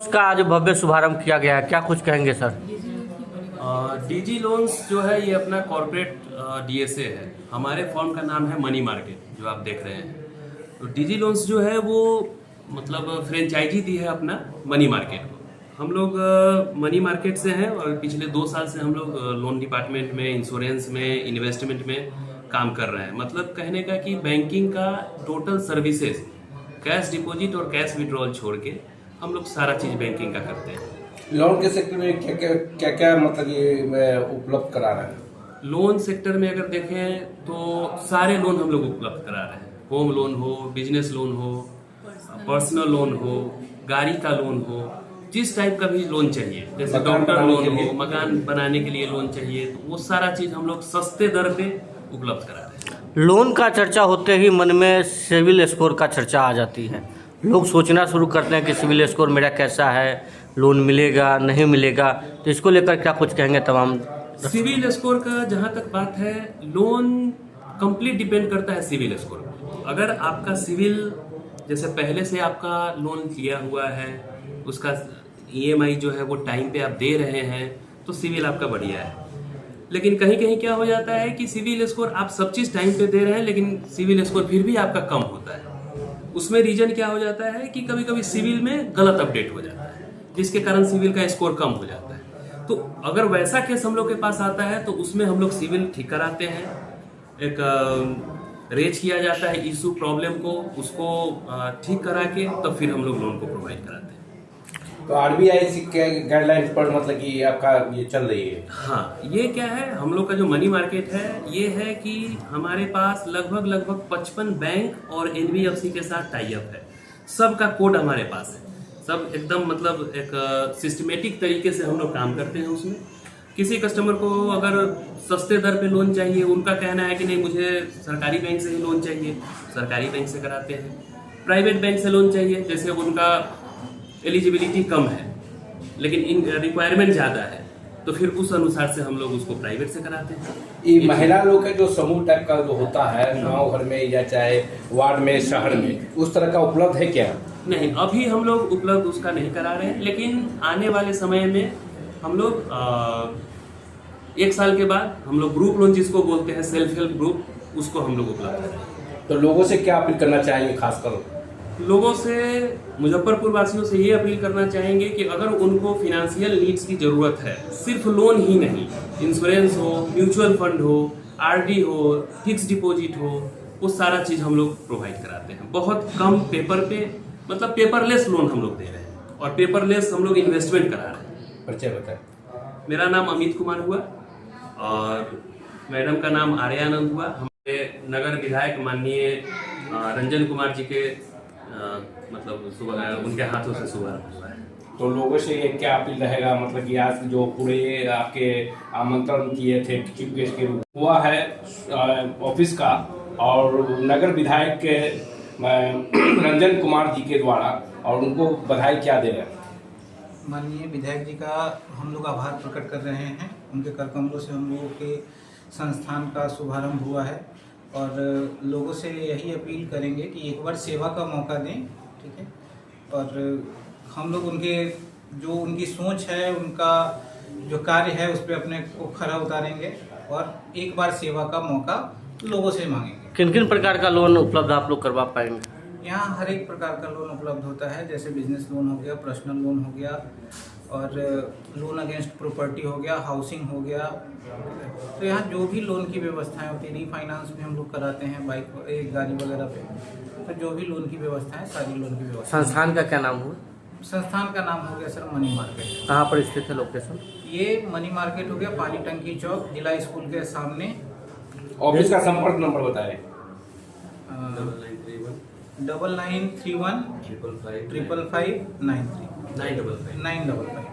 इसका आज भव्य शुभारंभ किया गया है, क्या कुछ कहेंगे सर? डीजी लोन्स जो है ये अपना कॉर्पोरेट डीएसए है। हमारे फर्म का नाम है मनी मार्केट, जो आप देख रहे हैं। तो डीजी लोन्स जो है वो मतलब फ्रेंचाइजी दी है अपना मनी मार्केट को। हम लोग मनी मार्केट से हैं और पिछले 2 साल से हम लोग लोन डिपार्टमेंट में, इंश्योरेंस में, इन्वेस्टमेंट में काम कर रहे हैं। मतलब कहने का कि बैंकिंग का टोटल सर्विसेज, कैश डिपॉजिट और कैश विड्रॉल छोड़ के हम लोग सारा चीज़ बैंकिंग का करते हैं। लोन के सेक्टर में क्या मतलब ये उपलब्ध करा रहे हैं? लोन सेक्टर में अगर देखें तो सारे लोन हम लोग उपलब्ध करा रहे हैं। होम लोन हो, बिजनेस लोन हो, पर्सनल लोन हो, गाड़ी का लोन हो, जिस टाइप का भी लोन चाहिए, जैसे डॉक्टर लोन हो, मकान बनाने के लिए लोन चाहिए, तो वो सारा चीज़ हम लोग सस्ते दर पे उपलब्ध करा रहे हैं। लोन का चर्चा होते ही मन में सिविल स्कोर का चर्चा आ जाती है। लोग सोचना शुरू करते हैं कि सिविल स्कोर मेरा कैसा है, लोन मिलेगा नहीं मिलेगा। तो इसको लेकर क्या कुछ कहेंगे तमाम? सिविल स्कोर का जहाँ तक बात है, लोन कंप्लीट डिपेंड करता है सिविल स्कोर पर। अगर आपका सिविल जैसे पहले से आपका लोन लिया हुआ है, उसका ईएमआई जो है वो टाइम पे आप दे रहे हैं, तो सिविल आपका बढ़िया है। लेकिन कहीं कहीं क्या हो जाता है कि सिविल स्कोर आप सब चीज़ टाइम पे दे रहे हैं, लेकिन सिविल स्कोर फिर भी आपका कम होता है। उसमें रीजन क्या हो जाता है कि कभी कभी सिविल में गलत अपडेट हो जाता है, जिसके कारण सिविल का स्कोर कम हो जाता है। तो अगर वैसा केस हम लोग के पास आता है तो उसमें हम लोग सिविल ठीक कराते हैं, एक रेज किया जाता है इशू प्रॉब्लम को, उसको ठीक करा के तब फिर हम लोग लोन को प्रोवाइड कराते हैं। तो आरबीआई के गाइडलाइंस पर मतलब कि आपका ये चल रही है? हाँ, ये क्या है, हम लोग का जो मनी मार्केट है ये है कि हमारे पास लगभग 55 बैंक और एनबीएफसी के साथ टाई अप है। सबका कोड हमारे पास है, सब एकदम मतलब एक सिस्टमेटिक तरीके से हम लोग काम करते हैं। उसमें किसी कस्टमर को अगर सस्ते दर पे लोन चाहिए, उनका कहना है कि नहीं मुझे सरकारी बैंक से ही लोन चाहिए, सरकारी बैंक से कराते हैं। प्राइवेट बैंक से लोन चाहिए, जैसे उनका एलिजिबिलिटी कम है लेकिन इन रिक्वायरमेंट ज़्यादा है, तो फिर उस अनुसार से हम लोग उसको प्राइवेट से कराते हैं। ये महिला लोग का जो समूह टाइप का जो होता है गांव घर में या चाहे वार्ड में, शहर में, उस तरह का उपलब्ध है क्या? नहीं, अभी हम लोग उपलब्ध उसका नहीं करा रहे हैं, लेकिन आने वाले समय में हम लोग 1 साल के बाद हम लोग ग्रुप लोन जिसको बोलते हैं, सेल्फ हेल्प ग्रुप, उसको हम लोग उपलब्ध करेंगे। तो लोगों से क्या अपील करना चाहेंगे? खासकर लोगों से, मुजफ्फरपुर वासियों से ये अपील करना चाहेंगे कि अगर उनको फिनेंशियल नीड्स की ज़रूरत है, सिर्फ लोन ही नहीं, इंश्योरेंस हो, म्यूचुअल फंड हो, आरडी हो, फिक्स डिपॉजिट हो, वो सारा चीज़ हम लोग प्रोवाइड कराते हैं। बहुत कम पेपर पे, मतलब पेपरलेस लोन हम लोग दे रहे हैं और पेपरलेस हम लोग इन्वेस्टमेंट करा रहे हैं। परिचय बताएं। मेरा नाम अमित कुमार हुआ और मैडम का नाम आर्यानंद हुआ। हमारे नगर विधायक माननीय रंजन कुमार जी के मतलब सुबह उनके हाथों से शुभारंभ हुआ है। तो लोगों से ये क्या अपील रहेगा, मतलब कि आज जो पूरे आपके आमंत्रण किए थे चीफ गेस्ट के रूप हुआ है ऑफिस का, और नगर विधायक के रंजन कुमार जी के द्वारा, और उनको बधाई क्या दे रहे हैं? माननीय विधायक जी का हम लोग आभार प्रकट कर रहे हैं। उनके कर कमलों से हम लोगों के संस्थान का शुभारंभ हुआ है और लोगों से यही अपील करेंगे कि एक बार सेवा का मौका दें, ठीक है। और हम लोग उनकी सोच है, उनका जो कार्य है उस पर अपने को खरा उतारेंगे और एक बार सेवा का मौका लोगों से मांगेंगे। किन किन प्रकार का लोन उपलब्ध आप लोग करवा पाएंगे? यहाँ हर एक प्रकार का लोन उपलब्ध होता है, जैसे बिजनेस लोन हो गया, पर्सनल लोन हो गया और लोन अगेंस्ट प्रॉपर्टी हो गया, हाउसिंग हो गया। तो यहाँ जो भी लोन की व्यवस्थाएं होती है, रीफाइनेंस भी हम लोग कराते हैं बाइक, गाड़ी वगैरह पे। तो जो भी लोन की व्यवस्था है, सारी लोन की व्यवस्था। संस्थान का क्या नाम हुआ? संस्थान का नाम हो गया सर मनी मार्केट। कहाँ पर स्थित है लोकेशन? ये मनी मार्केट हो गया पानी टंकी चौक, जिला स्कूल के सामने। ऑफिस का संपर्क नंबर बताएं। 9931 555 93 955।